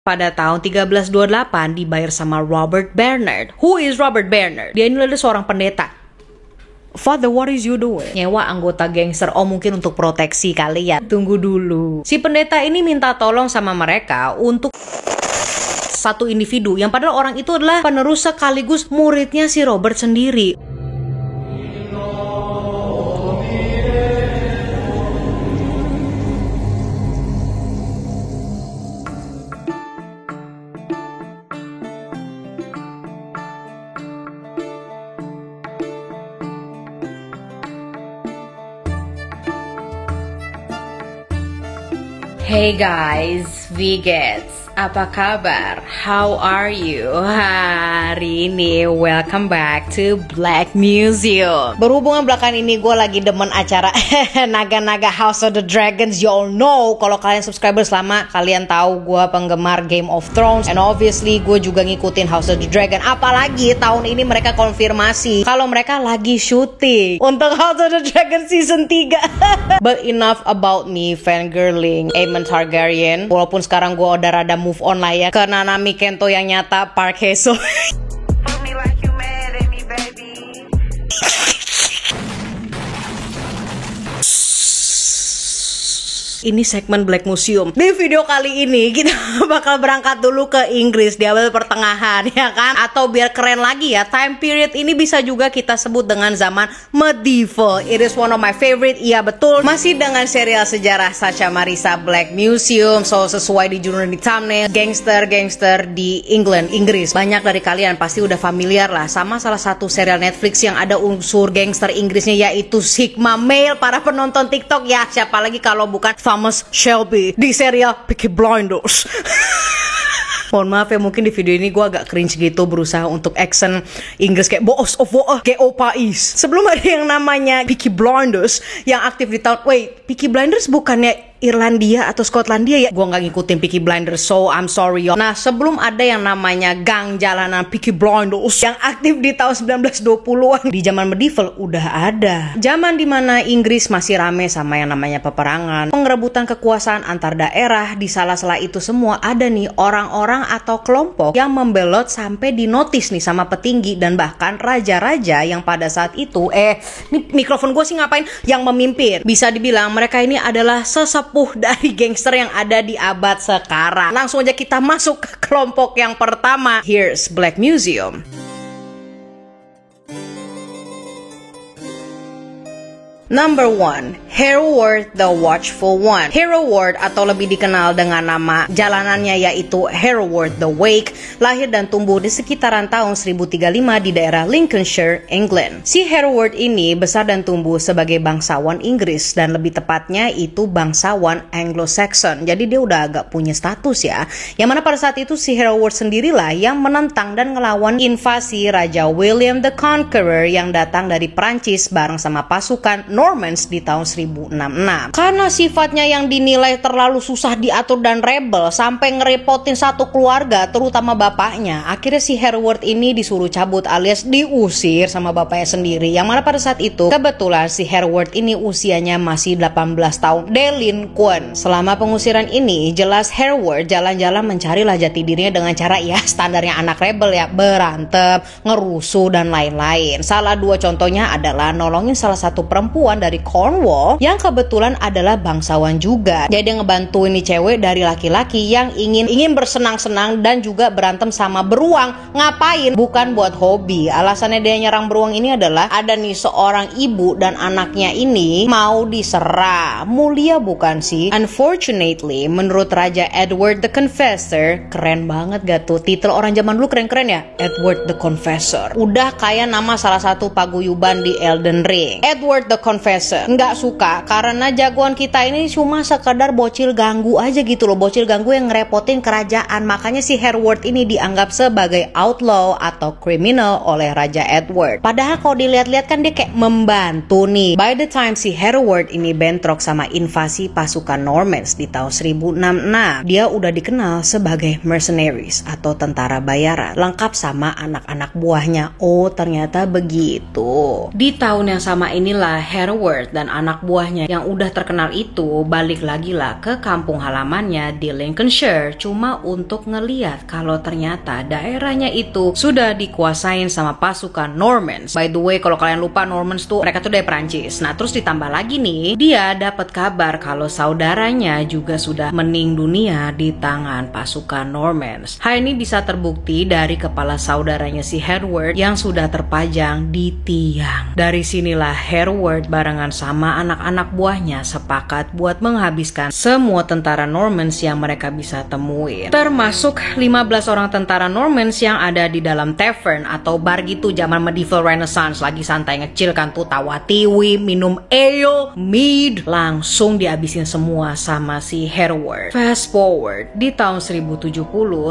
pada tahun 1328 dibayar sama Robert Bernard. Who is Robert Bernard? Dia ini adalah seorang pendeta. Father, what is you doing? Nyewa anggota gangster, mungkin untuk proteksi kali ya. Tunggu dulu. Si pendeta ini minta tolong sama mereka untuk satu individu yang padahal orang itu adalah penerus sekaligus muridnya si Robert sendiri. Hey guys, Vigets, apa kabar? How are you? Hari ini welcome back to Black Museum. Berhubungan belakangan ini gue lagi demen acara Naga-Naga House of the Dragons. You all know, kalau kalian subscribers lama, kalian tahu gue penggemar Game of Thrones. And obviously gue juga ngikutin House of the Dragon. Apalagi tahun ini mereka konfirmasi kalau mereka lagi syuting untuk House of the Dragon season 3. But enough about me fangirling Aemon Targaryen. Walaupun sekarang gue udah rada move on lah ya ke Nanami Kento yang nyata Park Hae-seo. Ini segmen Black Museum. Di video kali ini kita bakal berangkat dulu ke Inggris di abad pertengahan, ya kan? Atau biar keren lagi ya, time period ini bisa juga kita sebut dengan zaman medieval. It is one of my favorite. Iya betul, masih dengan serial sejarah Sacha Marisa Black Museum. So sesuai di judul di thumbnail, gangster di England, Inggris. Banyak dari kalian pasti udah familiar lah sama salah satu serial Netflix yang ada unsur gangster Inggrisnya, yaitu Sigma Male. Para penonton TikTok ya, siapa lagi kalau bukan Thomas Shelby di serial Peaky Blinders. Mohon maaf ya, mungkin di video ini gue agak cringe gitu, berusaha untuk accent Inggris kayak Boss of War, kayak Opais. Sebelum ada yang namanya Peaky Blinders yang aktif di tahun... Wait, Peaky Blinders bukannya Irlandia atau Skotlandia ya? Gue nggak ngikutin Peaky Blinders, so I'm sorry yo. Nah, sebelum ada yang namanya gang jalanan Peaky Blinders yang aktif di tahun 1920-an, di zaman medieval udah ada. Zaman dimana Inggris masih rame sama yang namanya peperangan, pengerebutan kekuasaan antar daerah. Di sela-sela itu semua ada nih orang-orang atau kelompok yang membelot sampai dinotis nih sama petinggi dan bahkan raja-raja yang pada saat itu ini mikrofon gue sih ngapain, yang memimpin. Bisa dibilang mereka ini adalah sesepuh dari gangster yang ada di abad sekarang. Langsung aja kita masuk ke kelompok yang pertama. Here's Black Museum. Number 1, Hereward the Watchful One. Hereward atau lebih dikenal dengan nama jalanannya yaitu Hereward the Wake, lahir dan tumbuh di sekitaran tahun 1035 di daerah Lincolnshire, England. Si Hereward ini besar dan tumbuh sebagai bangsawan Inggris dan lebih tepatnya itu bangsawan Anglo-Saxon. Jadi dia udah agak punya status ya. Yang mana pada saat itu si Hereward sendirilah yang menentang dan ngelawan invasi Raja William the Conqueror yang datang dari Perancis bareng sama pasukan Normans di tahun 1066. Karena sifatnya yang dinilai terlalu susah diatur dan rebel sampai ngerepotin satu keluarga, terutama bapaknya, akhirnya si Hereward ini disuruh cabut alias diusir sama bapaknya sendiri. Yang mana pada saat itu kebetulan si Hereward ini usianya masih 18 tahun, delinquent. Selama pengusiran ini jelas Hereward jalan-jalan mencarilah jati dirinya dengan cara ya standarnya anak rebel ya, berantem, ngerusuh dan lain-lain. Salah dua contohnya adalah nolongin salah satu perempuan dari Cornwall yang kebetulan adalah bangsawan juga. Jadi dia ngebantuin nih cewek dari laki-laki yang ingin bersenang-senang dan juga berantem sama beruang. Ngapain? Bukan buat hobi. Alasannya dia nyerang beruang ini adalah ada nih seorang ibu dan anaknya ini mau diserang. Mulia bukan sih? Unfortunately, menurut Raja Edward the Confessor, keren banget gak tuh? Titel orang zaman dulu keren-keren ya? Edward the Confessor. Udah kayak nama salah satu paguyuban di Elden Ring. Edward the Confessor nggak suka karena jagoan kita ini cuma sekedar bocil ganggu aja gitu loh, bocil ganggu yang ngerepotin kerajaan. Makanya si Hereward ini dianggap sebagai outlaw atau criminal oleh Raja Edward. Padahal kalau dilihat-lihat kan dia kayak membantu nih. By the time si Hereward ini bentrok sama invasi pasukan Normans di tahun 1066, dia udah dikenal sebagai mercenaries atau tentara bayaran, lengkap sama anak-anak buahnya. Oh ternyata begitu. Di tahun yang sama inilah Hereward dan anak buahnya yang udah terkenal itu balik lagi lah ke kampung halamannya di Lincolnshire cuma untuk ngeliat kalau ternyata daerahnya itu sudah dikuasain sama pasukan Normans. By the way, kalau kalian lupa, Normans tuh mereka tuh dari Prancis. Nah, terus ditambah lagi nih, dia dapat kabar kalau saudaranya juga sudah meninggal dunia di tangan pasukan Normans. Hal ini bisa terbukti dari kepala saudaranya si Hereward yang sudah terpajang di tiang. Dari sinilah Hereward barengan sama anak-anak buahnya sepakat buat menghabiskan semua tentara Normans yang mereka bisa temuin. Termasuk 15 orang tentara Normans yang ada di dalam tavern atau bar gitu zaman medieval renaissance, lagi santai ngecil kan tuh, tawa tiwi, minum ale, mead, langsung dihabisin semua sama si Hereward. Fast forward di tahun 1070,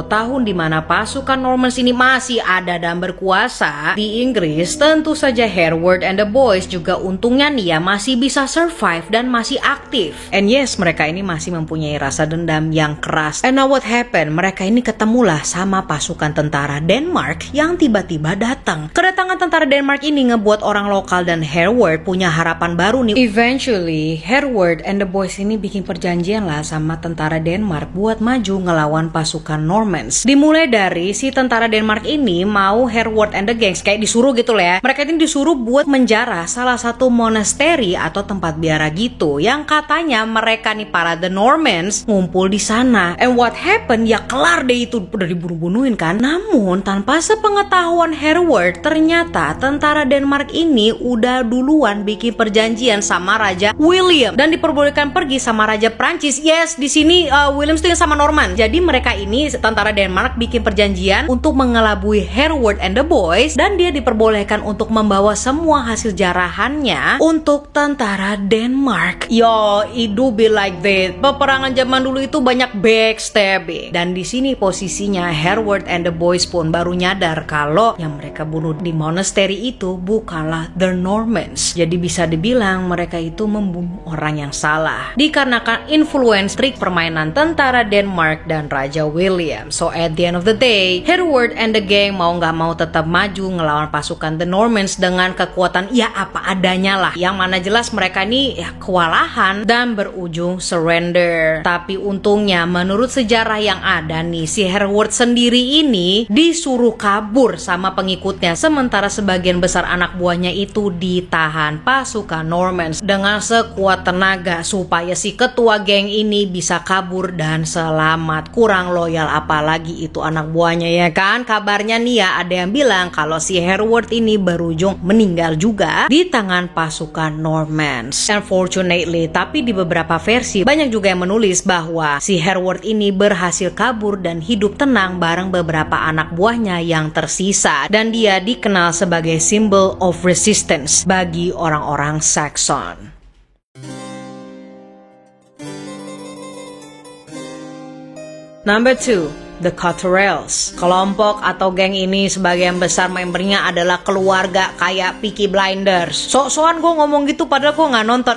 tahun dimana pasukan Normans ini masih ada dan berkuasa di Inggris, tentu saja Hereward and the boys juga untungnya nih ya masih bisa survive dan masih aktif. And yes, mereka ini masih mempunyai rasa dendam yang keras. And now what happened? Mereka ini ketemulah sama pasukan tentara Denmark yang tiba-tiba datang. Kedatangan tentara Denmark ini ngebuat orang lokal dan Hereward punya harapan baru nih. Eventually, Hereward and the boys ini bikin perjanjian lah sama tentara Denmark buat maju ngelawan pasukan Normans. Dimulai dari si tentara Denmark ini mau Hereward and the gangs kayak disuruh gitu lah ya. Mereka ini disuruh buat menjarah salah satu monasteri atau tempat biara gitu yang katanya mereka nih para the Normans ngumpul di sana. And what happened? Ya kelar deh itu, udah dibunuh-bunuhin kan. Namun tanpa sepengetahuan Hereward, ternyata tentara Denmark ini udah duluan bikin perjanjian sama Raja William dan diperbolehkan pergi sama Raja Prancis. Yes, di sini William itu sama Norman. Jadi mereka ini tentara Denmark bikin perjanjian untuk mengelabui Hereward and the boys dan dia diperbolehkan untuk membawa semua hasil jarahannya untuk tentara Denmark. Yo, it do be like that. Peperangan zaman dulu itu banyak backstabbing. Dan di sini posisinya Hereward and the boys pun baru nyadar kalau yang mereka bunuh di monastery itu bukanlah the Normans. Jadi bisa dibilang mereka itu membunuh orang yang salah dikarenakan influence trik permainan tentara Denmark dan Raja William. So at the end of the day, Hereward and the gang mau nggak mau tetap maju ngelawan pasukan the Normans dengan kekuatan ya apa adanya lah. Yang mana jelas mereka ini ya kewalahan dan berujung surrender. Tapi untungnya menurut sejarah yang ada nih, si Hereward sendiri ini disuruh kabur sama pengikutnya, sementara sebagian besar anak buahnya itu ditahan pasukan Normans dengan sekuat tenaga supaya si ketua geng ini bisa kabur dan selamat. Kurang loyal apalagi itu anak buahnya ya kan. Kabarnya nih ya ada yang bilang kalau si Hereward ini berujung meninggal juga di tangan pasukan Normans. Unfortunately, tapi di beberapa versi banyak juga yang menulis bahwa si Hereward ini berhasil kabur dan hidup tenang bareng beberapa anak buahnya yang tersisa, dan dia dikenal sebagai symbol of resistance bagi orang-orang Saxon. Number 2, The Cotterells. Kelompok atau geng ini sebagian besar membernya adalah keluarga kayak Peaky Blinders. Sok-sokan gue ngomong gitu padahal gue gak nonton.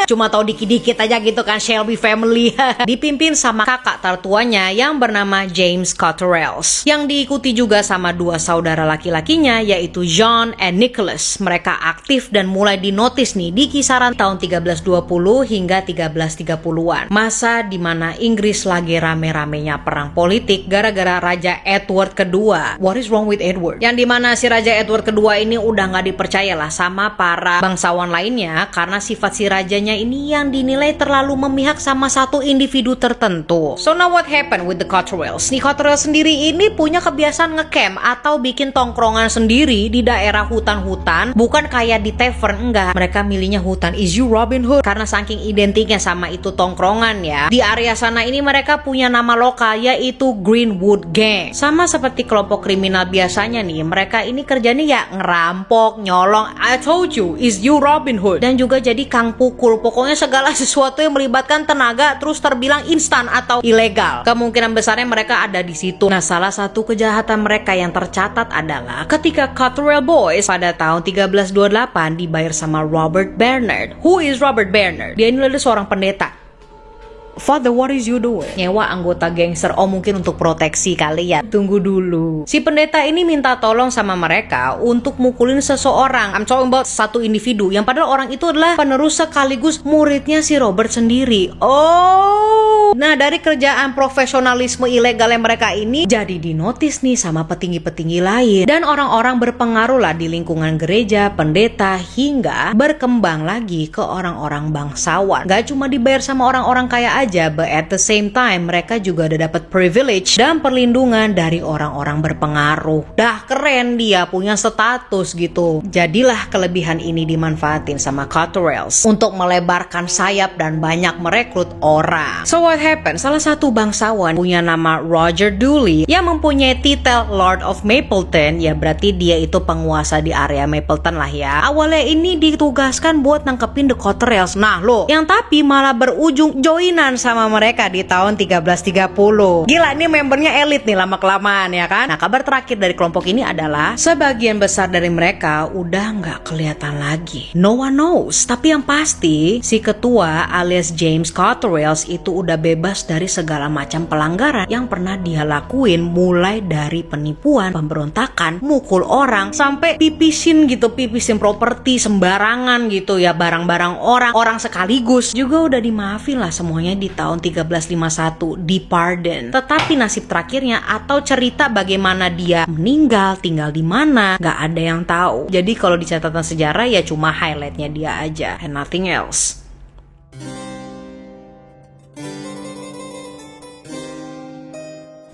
Cuma tahu dikit-dikit aja gitu kan, Shelby Family. Dipimpin sama kakak tertuanya yang bernama James Cotterells, yang diikuti juga sama dua saudara laki-lakinya yaitu John and Nicholas. Mereka aktif dan mulai dinotis nih di kisaran tahun 1320 hingga 1330-an. Masa dimana Inggris lagi rame-ramenya perang politik gara-gara Raja Edward kedua. What is wrong with Edward? Yang dimana si Raja Edward kedua ini udah gak dipercayalah sama para bangsawan lainnya karena sifat si rajanya ini yang dinilai terlalu memihak sama satu individu tertentu. So now what happened with the Cotterells? Nih Cotterells sendiri ini punya kebiasaan ngecamp atau bikin tongkrongan sendiri di daerah hutan-hutan. Bukan kayak di tavern, enggak. Mereka milihnya hutan. Is you Robin Hood? Karena saking identiknya sama itu tongkrongan ya. Di area sana ini mereka punya nama lokal yaitu Greenwood Gang. Sama seperti kelompok kriminal biasanya nih, mereka ini kerjanya ya ngerampok, nyolong. I told you, is you Robin Hood? Dan juga jadi kang pukul. Pokoknya segala sesuatu yang melibatkan tenaga terus terbilang instan atau ilegal. Kemungkinan besarnya mereka ada di situ. Nah, salah satu kejahatan mereka yang tercatat adalah ketika Cotterell Boys pada tahun 1328 dibayar sama Robert Bernard. Who is Robert Bernard? Dia ini adalah seorang pendeta. "Father, what is you doing?" Nyewa anggota gangster, oh mungkin untuk proteksi kali ya. Tunggu dulu. Si pendeta ini minta tolong sama mereka untuk mukulin seseorang. I'm talking about satu individu yang padahal orang itu adalah penerus sekaligus muridnya si Robert sendiri. Oh, nah dari kerjaan profesionalisme ilegalnya mereka ini jadi dinotis nih sama petinggi-petinggi lain dan orang-orang berpengaruh lah di lingkungan gereja, pendeta, hingga berkembang lagi ke orang-orang bangsawan. Gak cuma dibayar sama orang-orang kaya aja, but at the same time mereka juga udah dapat privilege dan perlindungan dari orang-orang berpengaruh. Dah keren dia punya status gitu. Jadilah kelebihan ini dimanfaatin sama Cotterells untuk melebarkan sayap dan banyak merekrut orang. So what happened? Salah satu bangsawan punya nama Roger Dooley yang mempunyai titel Lord of Mapleton, ya berarti dia itu penguasa di area Mapleton lah ya. Awalnya ini ditugaskan buat nangkepin The Cotterells. Nah lo, yang tapi malah berujung joinan sama mereka di tahun 1330. Gila, ini membernya elit nih lama-kelamaan ya kan. Nah kabar terakhir dari kelompok ini adalah sebagian besar dari mereka udah nggak kelihatan lagi. No one knows. Tapi yang pasti si ketua alias James Cotterells itu udah bebas dari segala macam pelanggaran yang pernah dia lakuin, mulai dari penipuan, pemberontakan, mukul orang, sampai pipisin properti sembarangan gitu ya, barang-barang orang sekaligus. Juga udah dimaafin lah semuanya di tahun 1351, di pardon. Tetapi nasib terakhirnya atau cerita bagaimana dia meninggal, tinggal di mana, gak ada yang tahu. Jadi kalau di catatan sejarah ya cuma highlightnya dia aja and nothing else.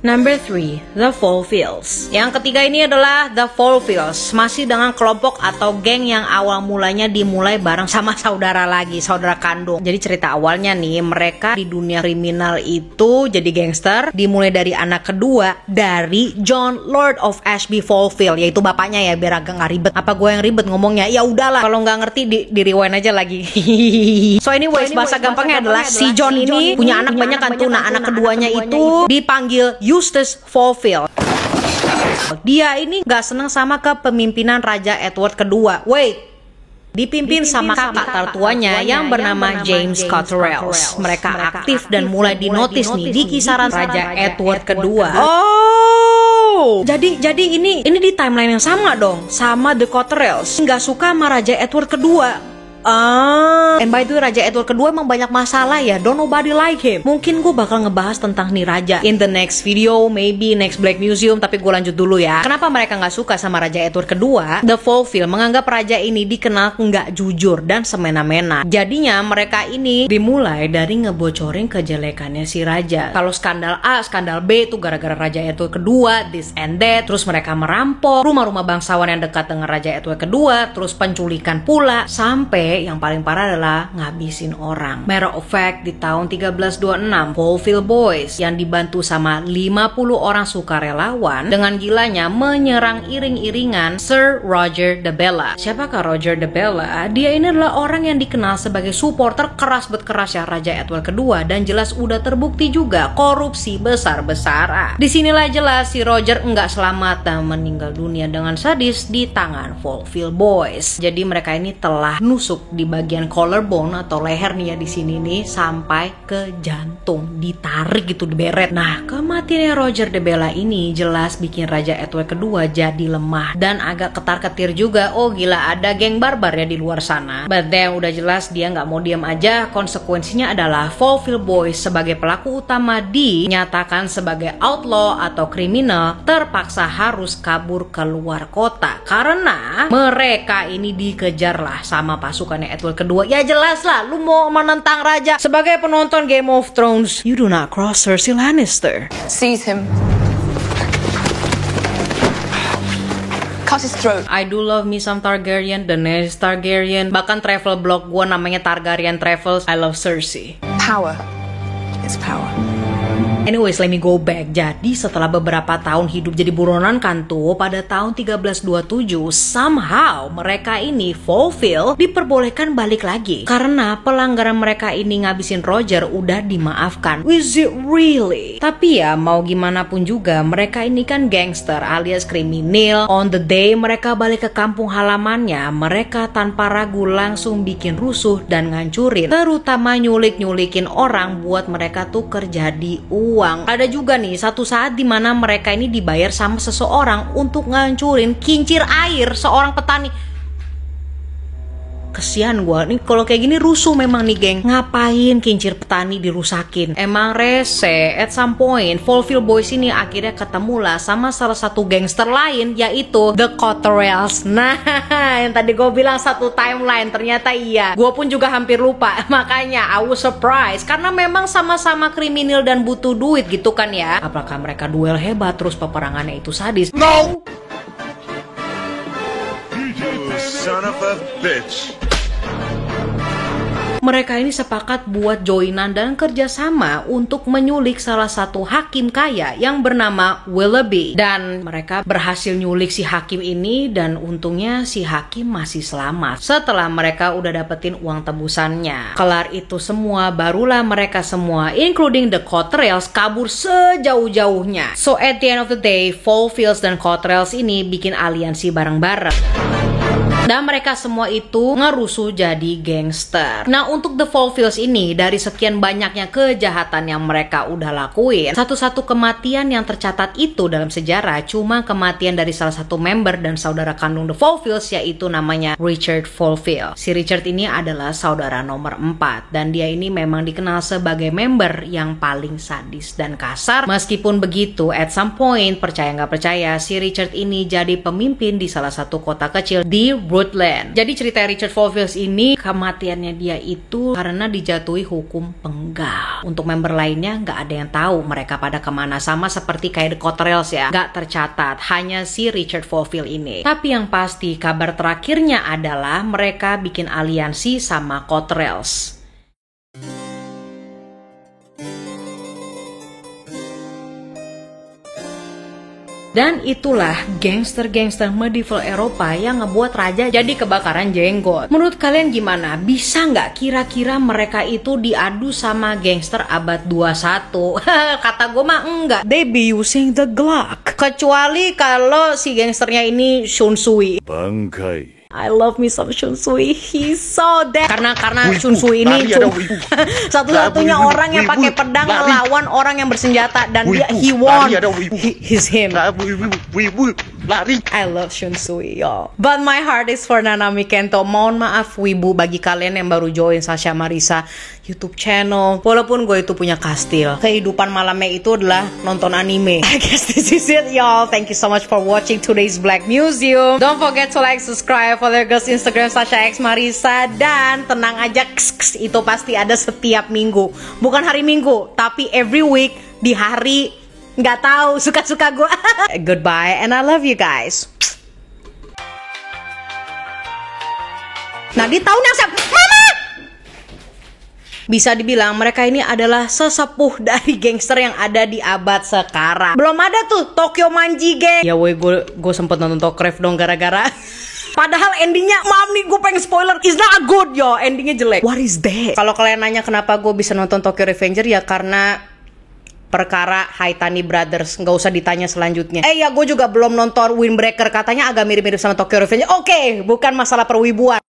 Number 3, The Fallfields. Yang ketiga ini adalah The Fallfields, masih dengan kelompok atau geng yang awal mulanya dimulai bareng sama saudara lagi, saudara kandung. Jadi cerita awalnya nih, mereka di dunia kriminal itu jadi gangster, dimulai dari anak kedua dari John Lord of Ashby Fallfield, yaitu bapaknya ya, biar agak nggak ribet. Apa gue yang ribet ngomongnya? Ya udahlah, kalau nggak ngerti di rewind aja lagi. So anyways, bahasa gampangnya adalah si John ini punya anak banyak kan tuh. Nah anak keduanya itu dipanggil Eustace Fallfield. Dia ini gak seneng sama kepemimpinan Raja Edward kedua. Dipimpin sama kakak tertuanya yang bernama James Cotterells. Mereka aktif dan mulai dinotis nih di kisaran Raja Edward kedua. Oh, jadi ini di timeline yang sama dong, sama The Cotterells. Gak suka sama Raja Edward kedua. And by the way, Raja Edward kedua emang banyak masalah ya. Don't nobody like him. Mungkin gue bakal ngebahas tentang nih raja in the next video, maybe next Black Museum. Tapi gue lanjut dulu ya. Kenapa mereka nggak suka sama Raja Edward kedua? The Fallfield menganggap raja ini dikenal nggak jujur dan semena-mena. Jadinya mereka ini dimulai dari ngebocorin kejelekannya si raja. Kalau skandal A, skandal B itu gara-gara Raja Edward kedua, this and that. Terus mereka merampok rumah-rumah bangsawan yang dekat dengan Raja Edward kedua. Terus penculikan pula, sampai yang paling parah adalah ngabisin orang. Matter of fact, di tahun 1326, Fallfield Boys yang dibantu sama 50 orang sukarelawan dengan gilanya menyerang iring-iringan Sir Roger de Bella. Siapakah Roger de Bella? Dia ini adalah orang yang dikenal sebagai supporter keras ya Raja Edward kedua, dan jelas udah terbukti juga korupsi besar-besaran. Disinilah jelas si Roger enggak selamat dan meninggal dunia dengan sadis di tangan Fallfield Boys. Jadi mereka ini telah nusuk di bagian collarbone atau leher nih ya, di sini nih sampai ke jantung, ditarik gitu, diberet. Nah, kematiannya Roger de Bella ini jelas bikin Raja Edward kedua jadi lemah dan agak ketar-ketir juga. Oh gila, ada geng barbar ya di luar sana. But then udah jelas dia nggak mau diam aja. Konsekuensinya adalah Fallfield Boys sebagai pelaku utama dinyatakan sebagai outlaw atau kriminal, terpaksa harus kabur ke luar kota karena mereka ini dikejar lah sama pasukan Edward kedua. Ya jelas lah, lu mau menentang raja. Sebagai penonton Game of Thrones, you do not cross Cersei Lannister. Seize him. Cut his throat. I do love me some Targaryen, Daenerys Targaryen. Bahkan travel blog gua namanya Targaryen Travels. I love Cersei. Power is power. Anyways, let me go back. Jadi setelah beberapa tahun hidup jadi buronan kan tuh, pada tahun 1327 somehow mereka ini fulfill diperbolehkan balik lagi karena pelanggaran mereka ini ngabisin Roger udah dimaafkan. Is it really? Tapi ya mau gimana pun juga mereka ini kan gangster alias kriminal. On the day mereka balik ke kampung halamannya, mereka tanpa ragu langsung bikin rusuh dan ngancurin, terutama nyulik-nyulikin orang buat mereka tuker jadi uang. Ada juga nih satu saat dimana mereka ini dibayar sama seseorang untuk ngancurin kincir air seorang petani. Kesian gua nih kalau kayak gini rusuh memang nih geng. Ngapain kincir petani dirusakin? Emang rese. At some point Fulfill Boys ini akhirnya ketemulah sama salah satu gangster lain, yaitu The Cotterells. Nah yang tadi gue bilang satu timeline, ternyata iya. Gue pun juga hampir lupa. Makanya I was surprised karena memang sama-sama kriminal dan butuh duit gitu kan ya. Apakah mereka duel hebat terus peperangannya itu sadis? No! You son of a bitch. Mereka ini sepakat buat joinan dan kerjasama untuk menyulik salah satu hakim kaya yang bernama Willoughby. Dan mereka berhasil nyulik si hakim ini dan untungnya si hakim masih selamat setelah mereka udah dapetin uang tebusannya. Kelar itu semua, barulah mereka semua, including the Cotterells, kabur sejauh-jauhnya. So at the end of the day, Fulfills dan Cotterells ini bikin aliansi bareng-bareng. Dan mereka semua itu ngerusuh jadi gangster. Nah untuk The Fulfills ini, dari sekian banyaknya kejahatan yang mereka udah lakuin, satu-satu kematian yang tercatat itu dalam sejarah cuma kematian dari salah satu member dan saudara kandung The Fulfills, yaitu namanya Richard Fulfill. Si Richard ini adalah saudara nomor 4 dan dia ini memang dikenal sebagai member yang paling sadis dan kasar. Meskipun begitu, at some point, percaya nggak percaya, si Richard ini jadi pemimpin di salah satu kota kecil di Rutland. Jadi cerita Richard Fulfills ini, kematiannya dia itu karena dijatuhi hukum penggal. Untuk member lainnya nggak ada yang tahu mereka pada kemana, sama seperti kayak The Cotterells ya, nggak tercatat, hanya si Richard Fulfill ini. Tapi yang pasti kabar terakhirnya adalah mereka bikin aliansi sama Cotterells. Dan itulah gangster-gangster medieval Eropa yang ngebuat raja jadi kebakaran jenggot. Menurut kalian gimana? Bisa nggak kira-kira mereka itu diadu sama gangster abad 21? Kata gue mah enggak. They be using the Glock. Kecuali kalau si gangsternya ini Shun Sui. Bangkai. I love me some Shun Sui. He's so dead. Karena Shun Sui ini satu-satunya orang yang pakai pedang melawan orang yang bersenjata dan he won. He's him. Lari. I love Shun Sui, yo. But my heart is for Nanami Kento. Mohon maaf wibu bagi kalian yang baru join Sasha Marisa YouTube channel. Walaupun gue itu punya kastil, kehidupan malamnya itu adalah nonton anime. I guess this is it, y'all. Thank you so much for watching today's Black Museum. Don't forget to like, subscribe, follow girls Instagram Sasha X Marisa. Dan tenang aja, itu pasti ada setiap minggu. Bukan hari Minggu, tapi every week di hari nggak tahu, suka-suka gue. Goodbye and I love you guys. Nah di tahun yang Mama! Bisa dibilang mereka ini adalah sesepuh dari gangster yang ada di abad sekarang. Belum ada tuh Tokyo Manji Gang. Ya woi, gue sempet nonton Tokrev dong gara-gara. Padahal endingnya, maaf nih gue pengen spoiler, is not good yo, endingnya jelek. What is that? Kalau kalian nanya kenapa gue bisa nonton Tokyo Revenger, ya karena perkara Haitani Brothers. Nggak usah ditanya selanjutnya. Ya gue juga belum nonton Windbreaker, katanya agak mirip-mirip sama Tokyo Revenger. Oke, bukan masalah perwibuan.